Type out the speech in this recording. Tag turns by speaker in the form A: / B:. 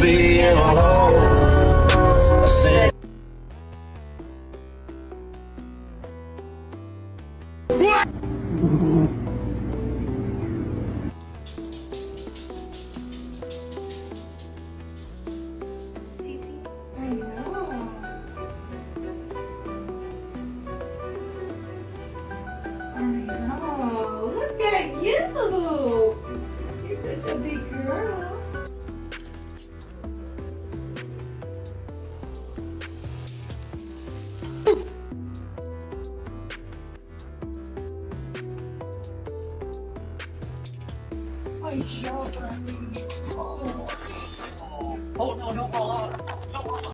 A: being alone. I said,
B: Cece, I know. I know. Look at you. You're such a big girl.
C: Ay, siya, promise. Oh, no, no,